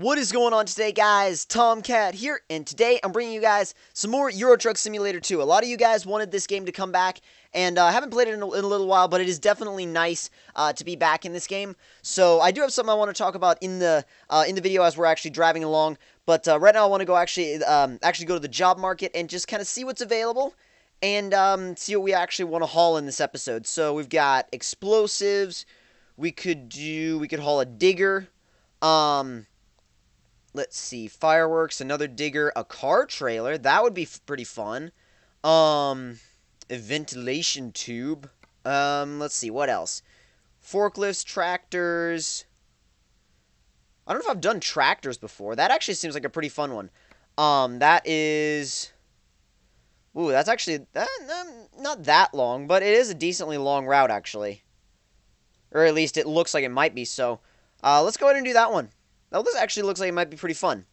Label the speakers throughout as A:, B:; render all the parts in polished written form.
A: What is going on today, guys? Tomcat here, and today I'm bringing you guys some more Euro Truck Simulator 2. A lot of you guys wanted this game to come back, and I haven't played it in a little while, but it is definitely nice to be back in this game. So I do have something I want to talk about in the video as we're actually driving along. But right now I want to go actually go to the job market and just kind of see what's available and see what we actually want to haul in this episode. So we've got explosives. We could haul a digger. Let's see, fireworks, another digger, a car trailer. That would be pretty fun. A ventilation tube. Let's see, what else? Forklifts, tractors. I don't know if I've done tractors before. That actually seems like a pretty fun one. That is... Ooh, that's actually not that long, but it is a decently long route, actually. Or at least it looks like it might be, so... let's go ahead and do that one. Now, this actually looks like it might be pretty fun.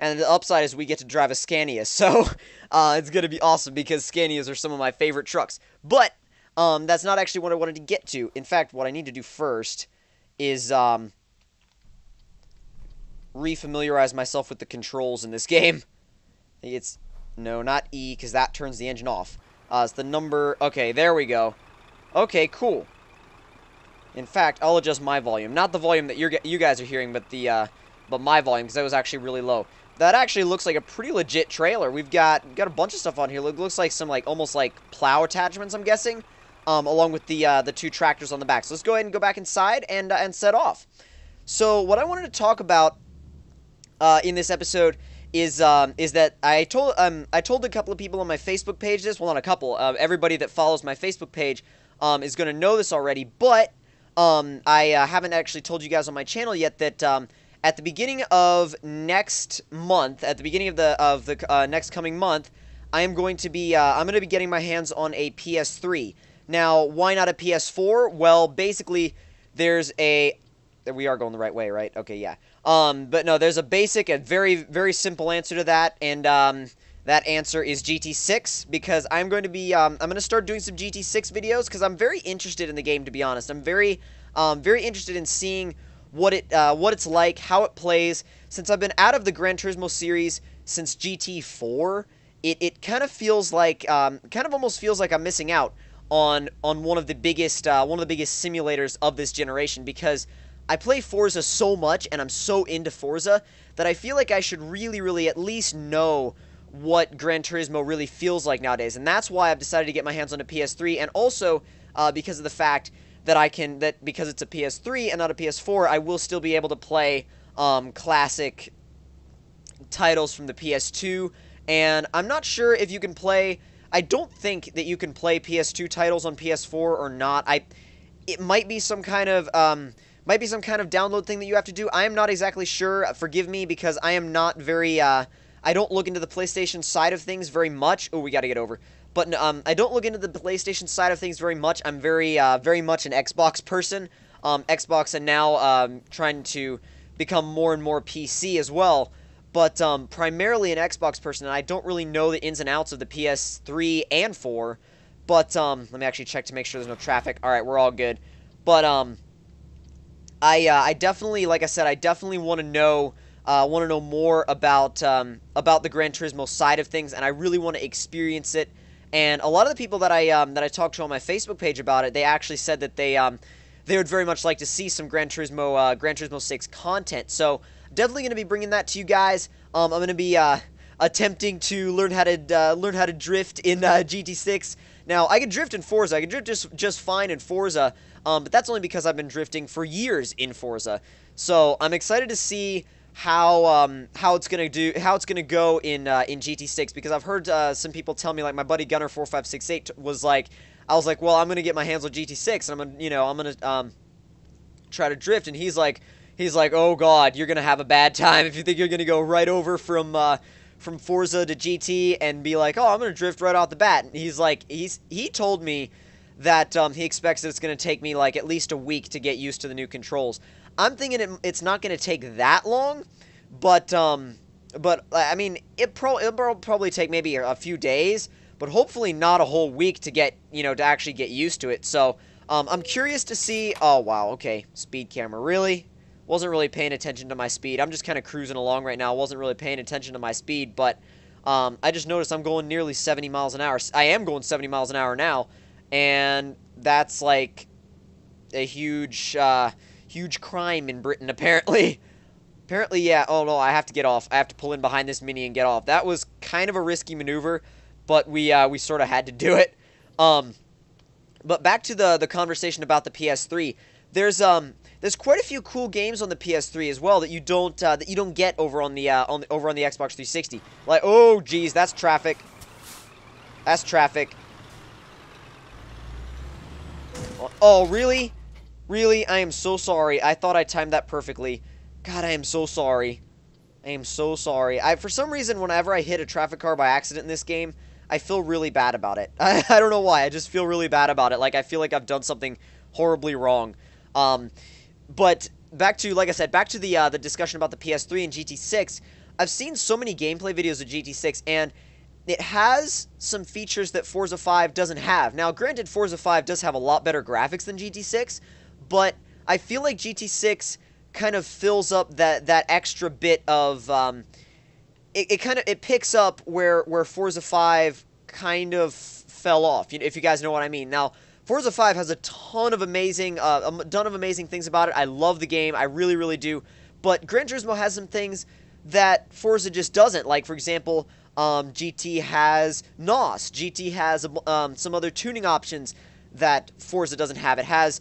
A: And the upside is we get to drive a Scania, so it's going to be awesome because Scanias are some of my favorite trucks. But that's not actually what I wanted to get to. In fact, what I need to do first is refamiliarize myself with the controls in this game. It's, no, not E, because that turns the engine off. It's the number, okay, there we go. Okay, cool. In fact, I'll adjust my volume. Not the volume that you guys are hearing, but but my volume, because that was actually really low. That actually looks like a pretty legit trailer. We've got a bunch of stuff on here. It looks like some almost like plow attachments, I'm guessing, along with the two tractors on the back. So let's go ahead and go back inside and set off. So what I wanted to talk about in this episode is that I told a couple of people on my Facebook page this. Well, not a couple. Everybody that follows my Facebook page is going to know this already, but I haven't actually told you guys on my channel yet that at the beginning of next month, at the beginning of the next coming month, I'm going to be getting my hands on a PS3. Now, why not a PS4? Well, basically, we are going the right way, right? Okay, yeah. But no, there's a very, very simple answer to that, and that answer is GT6, because I'm going to start doing some GT6 videos, because I'm very interested in the game, to be honest. I'm very interested in seeing what it's like, how it plays. Since I've been out of the Gran Turismo series since GT4, it kind of feels like, almost feels like I'm missing out on one of the biggest simulators of this generation, because I play Forza so much, and I'm so into Forza, that I feel like I should really at least know what Gran Turismo really feels like nowadays. And that's why I've decided to get my hands on a PS3, and also because of the fact that because it's a PS3 and not a PS4, I will still be able to play classic titles from the PS2. And I'm not sure if you can play... I don't think that you can play PS2 titles on PS4 or not. It might be some kind of download thing that you have to do. I am not exactly sure. Forgive me, because I am not very I don't look into the PlayStation side of things very much. Oh, we got to get over. But I don't look into the PlayStation side of things very much. I'm very much an Xbox person. Xbox, and now trying to become more and more PC as well. But primarily an Xbox person, and I don't really know the ins and outs of the PS3 and 4. But let me actually check to make sure there's no traffic. All right, we're all good. But I definitely, like I said, I definitely want to know more about the Gran Turismo side of things, and I really want to experience it. And a lot of the people that I talked to on my Facebook page about it, they actually said that they would very much like to see some Gran Turismo 6 content. So definitely going to be bringing that to you guys. I'm going to be attempting to learn how to drift in GT6. Now, I can drift in Forza. I can drift just fine in Forza, but that's only because I've been drifting for years in Forza. So I'm excited to see how it's gonna go in GT6, because I've heard some people tell me, like my buddy Gunner4568 was like, I was like, well, I'm gonna get my hands on GT6 and I'm gonna try to drift, and he's like, oh god, you're gonna have a bad time if you think you're gonna go right over from Forza to GT and be like, oh, I'm gonna drift right off the bat. And he's like, he told me that he expects that it's gonna take me like at least a week to get used to the new controls. I'm thinking it's not going to take that long, but I mean, it'll probably take maybe a few days, but hopefully not a whole week to get, to actually get used to it. So, I'm curious to see, oh wow, okay, speed camera, really? Wasn't really paying attention to my speed. I'm just kind of cruising along right now. Wasn't really paying attention to my speed, but I just noticed I'm going nearly 70 miles an hour. I am going 70 miles an hour now, and that's like a huge, huge crime in Britain, apparently. Apparently, yeah. Oh, no, I have to get off. I have to pull in behind this Mini and get off. That was kind of a risky maneuver, but we sort of had to do it. But back to the conversation about the PS3. There's quite a few cool games on the PS3 as well that you don't get over on the Xbox 360. Like, oh, geez, that's traffic. That's traffic. Oh, really? Really? I am so sorry. I thought I timed that perfectly. God, I am so sorry. I am so sorry. For some reason, whenever I hit a traffic car by accident in this game, I feel really bad about it. I don't know why. I just feel really bad about it. Like, I feel like I've done something horribly wrong. But back to, like I said, back to the discussion about the PS3 and GT6. I've seen so many gameplay videos of GT6, and it has some features that Forza 5 doesn't have. Now, granted, Forza 5 does have a lot better graphics than GT6, but I feel like GT6 kind of fills up that extra bit of it picks up where Forza 5 kind of fell off, if you guys know what I mean. Now, Forza 5 has a ton of amazing things about it. I love the game, I really, really do. But Gran Turismo has some things that Forza just doesn't. Like, for example, GT has NOS. GT has some other tuning options that Forza doesn't have. It has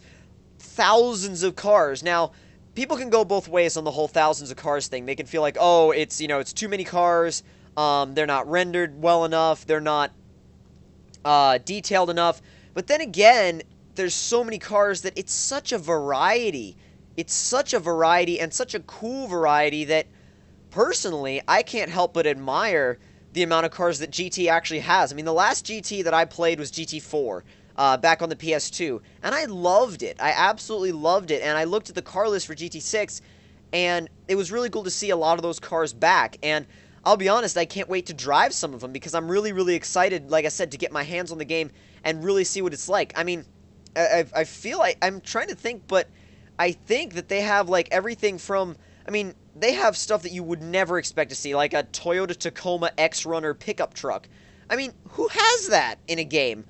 A: thousands of cars. Now, people can go both ways on the whole thousands of cars thing. They can feel like, oh, it's too many cars. They're not rendered well enough. They're not detailed enough. But then again, there's so many cars that it's such a variety. It's such a variety and such a cool variety that, personally, I can't help but admire the amount of cars that GT actually has. I mean, the last GT that I played was GT4. Back on the PS2, and I loved it. I absolutely loved it, and I looked at the car list for GT6, and it was really cool to see a lot of those cars back, and I'll be honest, I can't wait to drive some of them, because I'm really, really excited, like I said, to get my hands on the game and really see what it's like. I mean, I feel like, I'm trying to think, but I think that they have, like, everything from, I mean, they have stuff that you would never expect to see, like a Toyota Tacoma X-Runner pickup truck. I mean, who has that in a game?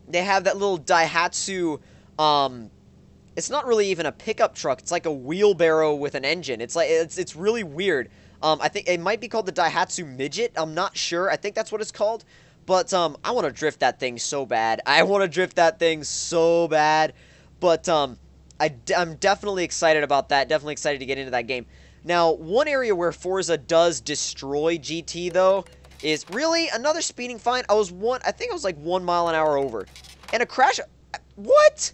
A: They have that little Daihatsu, it's not really even a pickup truck, it's like a wheelbarrow with an engine. It's like, it's really weird. I think it might be called the Daihatsu Midget, I'm not sure, I think that's what it's called. But, I want to drift that thing so bad. I want to drift that thing so bad. But, I'm definitely excited about that, definitely excited to get into that game. Now, one area where Forza does destroy GT, though, is really another speeding fine. I think I was like 1 mile an hour over. And a crash. What?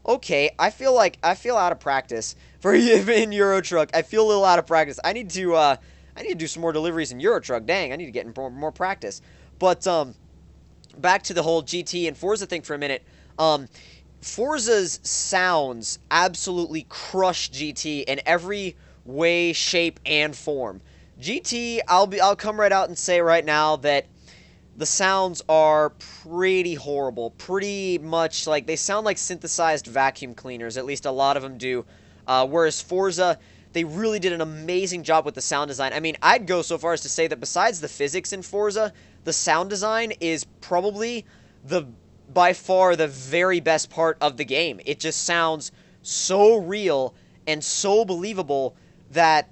A: Okay, I feel out of practice for in Euro Truck. I feel a little out of practice. I need to do some more deliveries in Euro Truck. Dang, I need to get in more practice. But back to the whole GT and Forza thing for a minute. Forza's sounds absolutely crush GT in every way, shape, and form. GT, I'll come right out and say right now that the sounds are pretty horrible. Pretty much like, they sound like synthesized vacuum cleaners, at least a lot of them do. Whereas Forza, they really did an amazing job with the sound design. I mean, I'd go so far as to say that besides the physics in Forza, the sound design is probably by far the very best part of the game. It just sounds so real and so believable that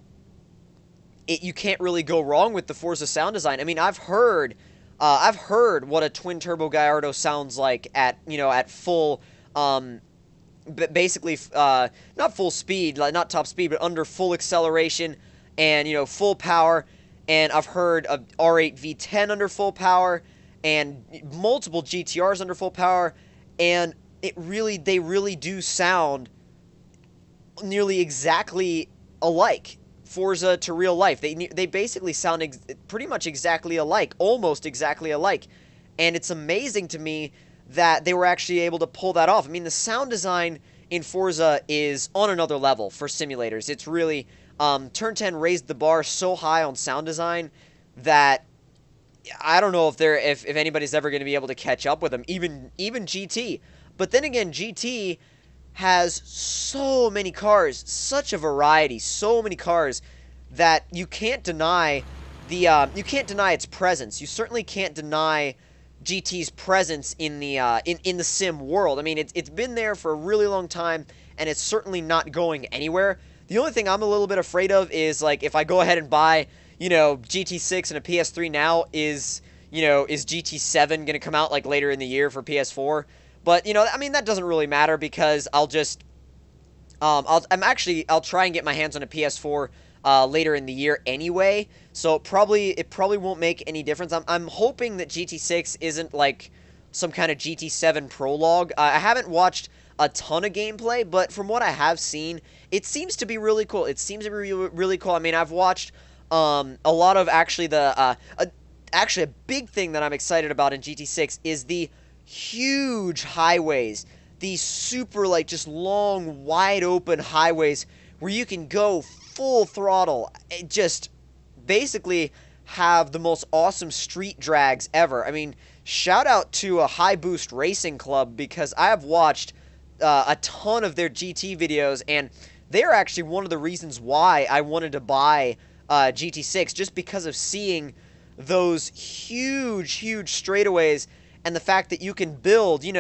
A: you can't really go wrong with the Forza sound design. I mean, I've heard what a twin turbo Gallardo sounds like at full, basically not full speed, like not top speed, but under full acceleration and full power. And I've heard of R8 V10 under full power and multiple GTRs under full power, and they really do sound nearly exactly alike. Forza to real life. They basically sound pretty much exactly alike, almost exactly alike. And it's amazing to me that they were actually able to pull that off. I mean, the sound design in Forza is on another level for simulators. It's really, Turn 10 raised the bar so high on sound design that I don't know if anybody's ever going to be able to catch up with them, even GT. But then again, GT, has so many cars, such a variety, so many cars that you can't deny you can't deny its presence. You certainly can't deny GT's presence in the in the sim world. I mean, it's been there for a really long time, and it's certainly not going anywhere. The only thing I'm a little bit afraid of is, like, if I go ahead and buy, GT6 and a PS3 now, is GT7 going to come out, like, later in the year for PS4? But, I mean, that doesn't really matter, because I'll just, I'll try and get my hands on a PS4 later in the year anyway, so it probably won't make any difference. I'm hoping that GT6 isn't like some kind of GT7 prologue. I haven't watched a ton of gameplay, but from what I have seen, it seems to be really cool. It seems to be really, really cool. I mean, I've watched a lot of actually actually a big thing that I'm excited about in GT6 is the huge highways, these super, like, just long, wide open highways where you can go full throttle. It just basically have the most awesome street drags ever. I mean, shout out to a High Boost Racing Club, because I have watched a ton of their GT videos, and they're actually one of the reasons why I wanted to buy GT6, just because of seeing those huge, huge straightaways, and the fact that you can build, in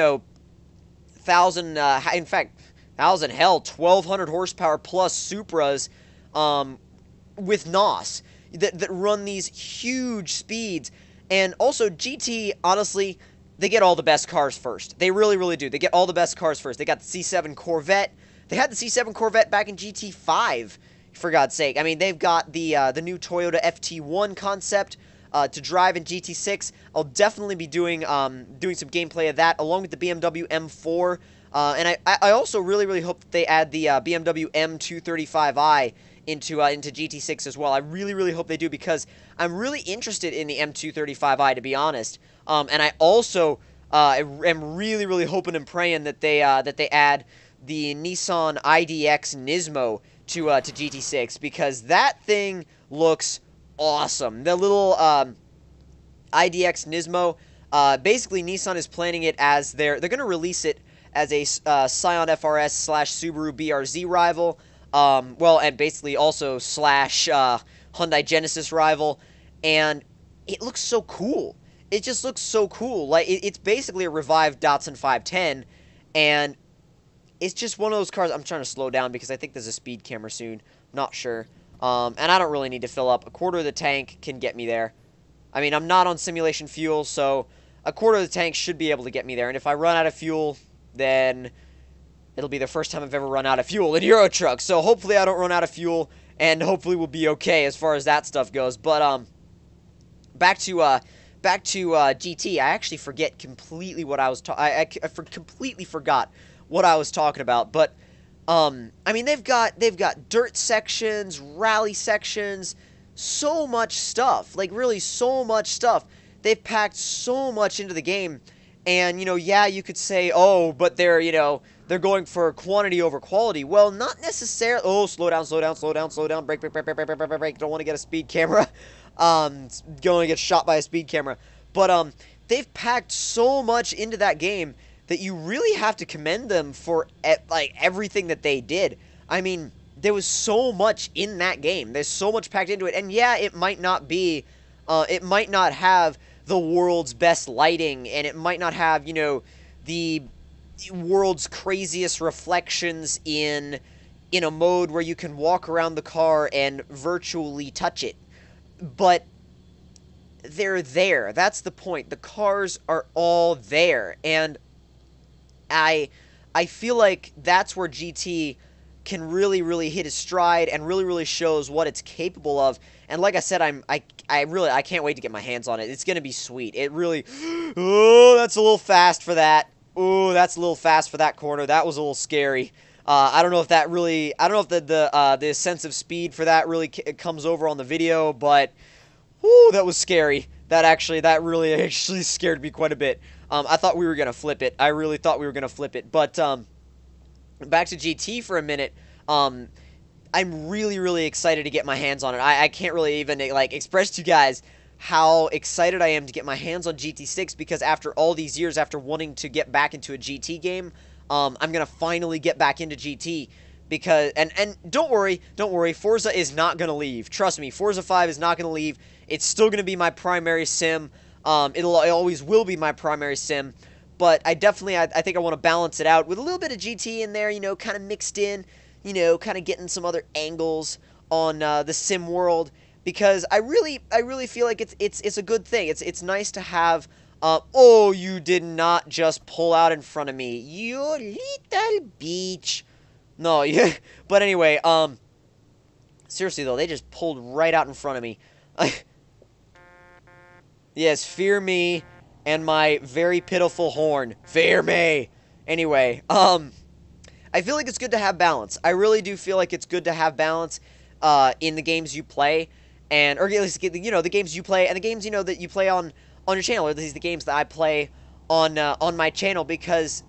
A: fact, 1,200 horsepower plus Supras with NOS that run these huge speeds. And also, GT, honestly, they get all the best cars first. They really, really do. They get all the best cars first. They got the C7 Corvette. They had the C7 Corvette back in GT5, for God's sake. I mean, they've got the new Toyota FT1 concept to drive in GT6. I'll definitely be doing some gameplay of that, along with the BMW M4. And I also really, really hope that they add the BMW M235i into GT6 as well. I really, really hope they do, because I'm really interested in the M235i, to be honest. And I also am really, really hoping and praying that they add the Nissan IDX Nismo to GT6, because that thing looks awesome. The little IDX Nismo, basically Nissan is planning it as they're going to release it as a Scion FRS / Subaru BRZ rival, well, and basically also / Hyundai Genesis rival, and it looks so cool. It just looks so cool. Like, it's basically a revived Datsun 510, and it's just one of those cars. I'm trying to slow down because I think there's a speed camera soon. Not sure. And I don't really need to fill up. A quarter of the tank can get me there. I mean, I'm not on simulation fuel, so a quarter of the tank should be able to get me there. And if I run out of fuel, then it'll be the first time I've ever run out of fuel in Euro Truck. So hopefully I don't run out of fuel, and hopefully we'll be okay as far as that stuff goes. But back to GT. I actually forget completely what I was I completely forgot what I was talking about. But I mean, they've got dirt sections, rally sections, so much stuff. Like, really, so much stuff. They've packed so much into the game. And, yeah, you could say, oh, but they're going for quantity over quality. Well, not necessarily. Oh, slow down, slow down, slow down, slow down. Brake, brake, brake, brake, brake, brake, brake, brake. Don't want to get a speed camera. Going to get shot by a speed camera. But they've packed so much into that game that you really have to commend them for like everything that they did. I mean, there was so much in that game. There's so much packed into it. And yeah, it might not be, it might not have the world's best lighting, and it might not have, the world's craziest reflections in a mode where you can walk around the car and virtually touch it. But they're there. That's the point. The cars are all there. And I feel like that's where GT can really, really hit its stride and really, really shows what it's capable of. And like I said, I can't wait to get my hands on it. It's going to be sweet. It really, oh, that's a little fast for that. Oh, that's a little fast for that corner. That was a little scary. I don't know if that really, I don't know if the sense of speed for that really comes over on the video, but whoo, that was scary. That really actually scared me quite a bit. I thought we were going to flip it. I really thought we were going to flip it. But back to GT for a minute. I'm really, really excited to get my hands on it. I can't really even, like, express to you guys how excited I am to get my hands on GT6, because after all these years, after wanting to get back into a GT game, I'm gonna finally get back into GT because and don't worry, Forza is not gonna leave. Trust me, Forza 5 is not gonna leave. It's still gonna be my primary sim. It always will be my primary sim. But I definitely, I think I want to balance it out with a little bit of GT in there, you know, kind of mixed in, you know, kind of getting some other angles on the sim world, because I really feel like it's a good thing. It's nice to have. Oh, you did not just pull out in front of me, you little beach. No, yeah. But anyway, seriously though, they just pulled right out in front of me. Yes, fear me and my very pitiful horn. Fear me. Anyway, I feel like it's good to have balance. I really do feel like it's good to have balance in the games you play, and or at least you know the games you play and the games you know that you play on your channel. Or these are the games that I play on my channel, because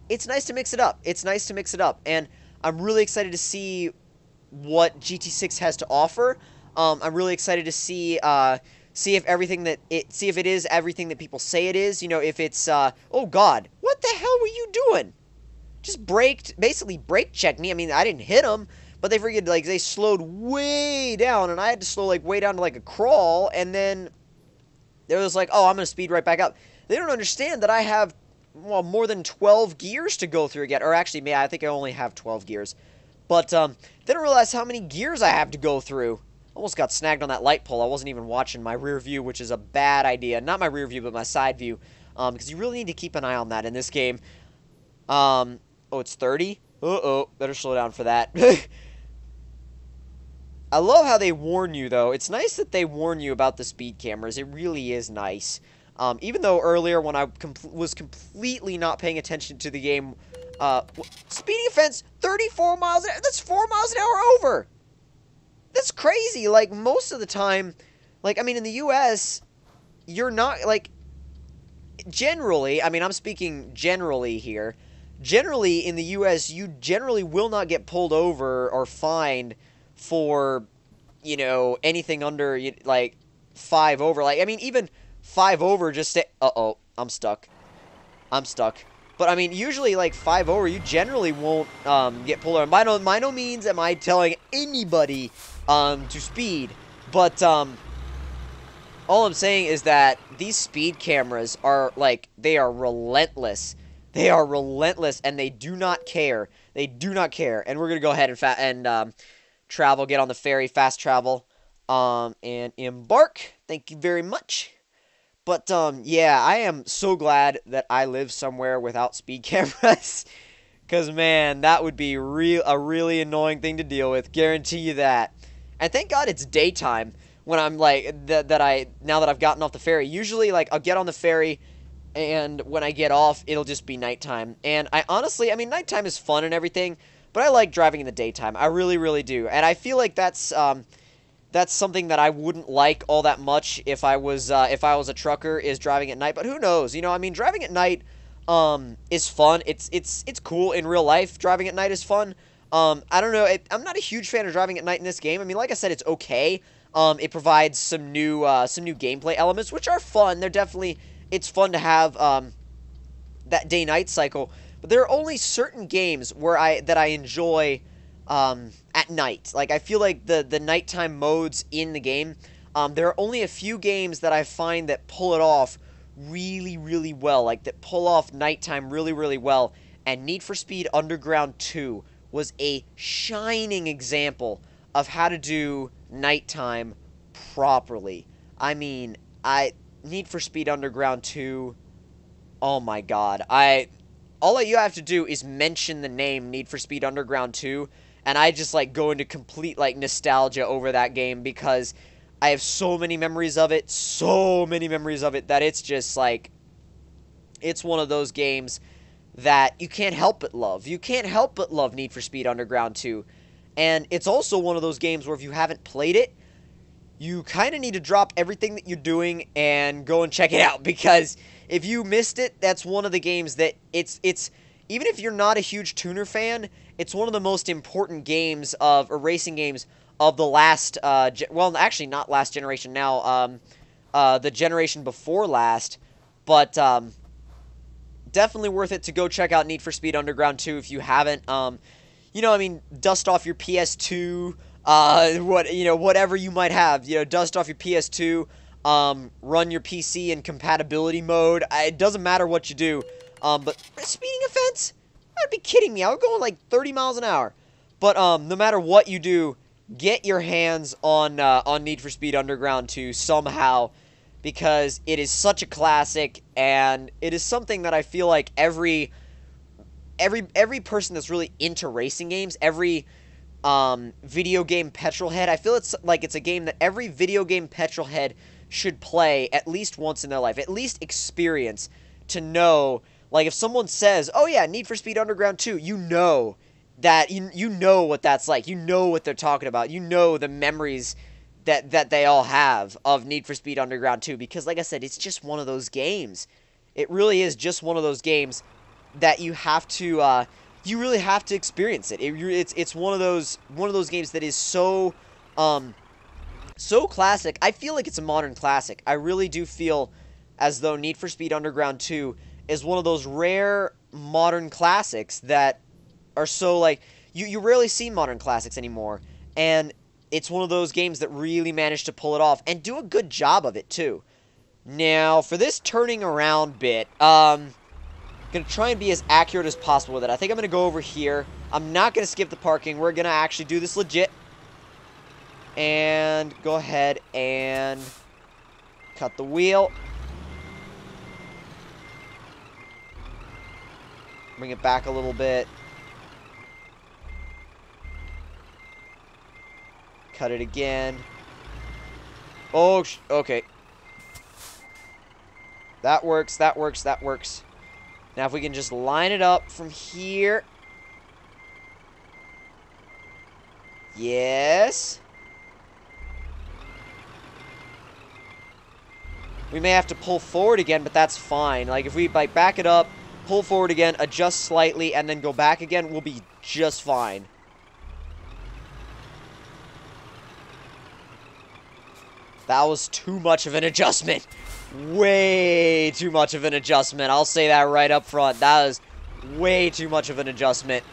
A: it's nice to mix it up. It's nice to mix it up, and I'm really excited to see what GT6 has to offer. I'm really excited to see if it is everything that people say it is. You know, if it's oh god, what the hell were you doing? Just basically brake checked me. I mean, I didn't hit them, but they figured, like, they slowed way down, and I had to slow, like, way down to, like, a crawl, and then they was like, oh, I'm gonna speed right back up. They don't understand that I have, well, more than 12 gears to go through again. Or actually, I think I only have 12 gears. But they don't realize how many gears I have to go through. Almost got snagged on that light pole. I wasn't even watching my rear view, which is a bad idea. Not my rear view, but my side view. Because you really need to keep an eye on that in this game. Oh, it's 30? Uh-oh, better slow down for that. I love how they warn you, though. It's nice that they warn you about the speed cameras. It really is nice. Even though earlier, when I was completely not paying attention to the game, speeding offense, 34 miles an hour. That's 4 miles an hour over. That's crazy. Like, most of the time, like, I mean, in the U.S., you're not, like, generally, I mean, I'm speaking generally here. Generally, in the U.S., you generally will not get pulled over or fined for, you know, anything under, like, 5 over. Like, I mean, even 5 over just say, uh-oh, I'm stuck. I'm stuck. But, I mean, usually, like, 5 over, you generally won't get pulled over. By no means am I telling anybody to speed. But, all I'm saying is that these speed cameras are, like, they are relentless. They are relentless, and they do not care. They do not care. And we're going to go ahead and travel, get on the ferry, fast travel, and embark. Thank you very much. But, yeah, I am so glad that I live somewhere without speed cameras. Because, man, that would be a really annoying thing to deal with. Guarantee you that. And thank God it's daytime when I'm, like, now that I've gotten off the ferry. Usually, like, I'll get on the ferry, and when I get off, it'll just be nighttime. And I honestly, I mean, nighttime is fun and everything, but I like driving in the daytime. I really, really do. And I feel like that's something that I wouldn't like all that much if I was a trucker, is driving at night. But who knows? You know, I mean, driving at night is fun. It's cool in real life. Driving at night is fun. I don't know. I'm not a huge fan of driving at night in this game. I mean, like I said, it's okay. It provides some new gameplay elements, which are fun. They're definitely, it's fun to have that day-night cycle. But there are only certain games that I enjoy at night. Like, I feel like the nighttime modes in the game, there are only a few games that I find that pull it off really, really well. Like, that pull off nighttime really, really well. And Need for Speed Underground 2 was a shining example of how to do nighttime properly. I mean, Need for Speed Underground 2, oh my god. All that you have to do is mention the name Need for Speed Underground 2, and I just, like, go into complete, like, nostalgia over that game, because I have so many memories of it, that it's just, like, it's one of those games that you can't help but love. You can't help but love Need for Speed Underground 2. And it's also one of those games where if you haven't played it, you kind of need to drop everything that you're doing and go and check it out. Because if you missed it, that's one of the games that it's even if you're not a huge tuner fan, it's one of the most important games or racing games of the last, well, actually not last generation now, the generation before last. But definitely worth it to go check out Need for Speed Underground 2 if you haven't. You know, I mean, dust off your PS2, whatever you might have. You know, dust off your PS2, run your PC in compatibility mode. It doesn't matter what you do. But speeding offense? I'd be kidding me. I was going like 30 miles an hour. But no matter what you do, get your hands on Need for Speed Underground 2 somehow, because it is such a classic, and it is something that I feel like every person that's really into racing games, every video game petrol head, I feel it's a game that every video game petrol head should play at least once in their life, at least experience, to know, like, if someone says, oh yeah, Need for Speed Underground 2, you know that, you know what that's like, you know what they're talking about, you know the memories that they all have of Need for Speed Underground 2, because like I said, it's just one of those games. It really is just one of those games that you have to, you really have to experience it. It's one of those games that is so, so classic. I feel like it's a modern classic. I really do feel as though Need for Speed Underground 2 is one of those rare modern classics that are so, like, you rarely see modern classics anymore, and it's one of those games that really managed to pull it off and do a good job of it too. Now, for this turning around bit, gonna try and be as accurate as possible with it. I think I'm gonna go over here. I'm not gonna skip the parking. We're gonna actually do this legit. And go ahead and cut the wheel. Bring it back a little bit. Cut it again. Oh, okay. That works, that works, that works. Now if we can just line it up from here. Yes. We may have to pull forward again, but that's fine. Like, if we back it up, pull forward again, adjust slightly, and then go back again, we'll be just fine. That was too much of an adjustment. Way too much of an adjustment. I'll say that right up front. That was way too much of an adjustment.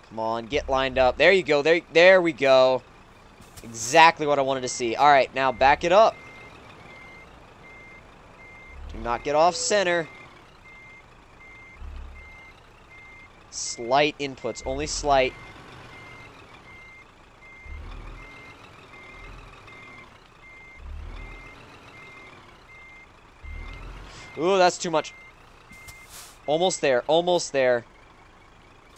A: Come on, get lined up. There you go. There we go. Exactly what I wanted to see. Alright, now back it up. Do not get off center. Slight inputs. Only slight. Ooh, that's too much. Almost there. Almost there.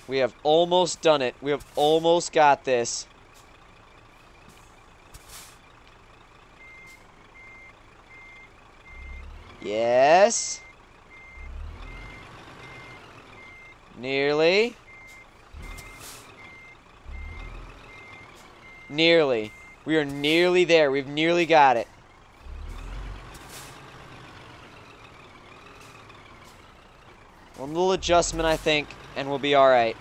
A: We have almost done it. We have almost got this. Yes. Nearly. Nearly. We are nearly there. We've nearly got it. One little adjustment, I think, and we'll be alright.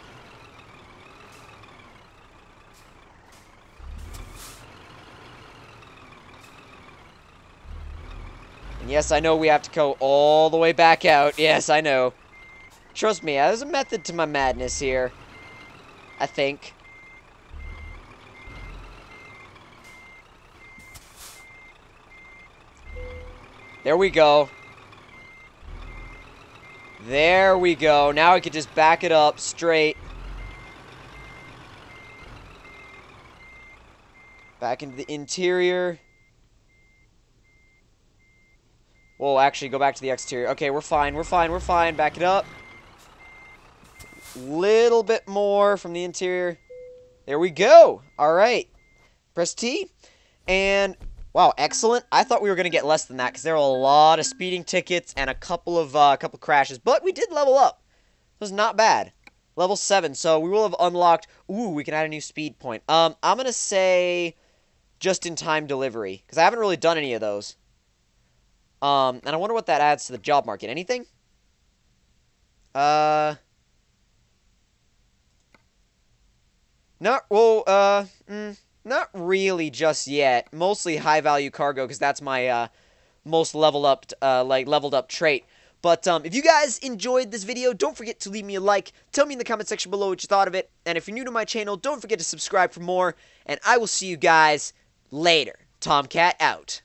A: And yes, I know we have to go all the way back out. Yes, I know. Trust me, there's a method to my madness here. I think. There we go. There we go. Now we can just back it up straight. Back into the interior. Whoa, actually, go back to the exterior. Okay, we're fine, we're fine, we're fine. Back it up. Little bit more from the interior. There we go. All right. Press T. And, wow, excellent. I thought we were going to get less than that because there were a lot of speeding tickets and a couple of crashes. But we did level up. It was not bad. Level 7. So we will have unlocked... Ooh, we can add a new speed point. I'm going to say just-in-time delivery because I haven't really done any of those. And I wonder what that adds to the job market. Anything? Not, well, not really just yet. Mostly high-value cargo, because that's my most leveled up trait. But if you guys enjoyed this video, don't forget to leave me a like. Tell me in the comment section below what you thought of it. And if you're new to my channel, don't forget to subscribe for more. And I will see you guys later. Tomcat out.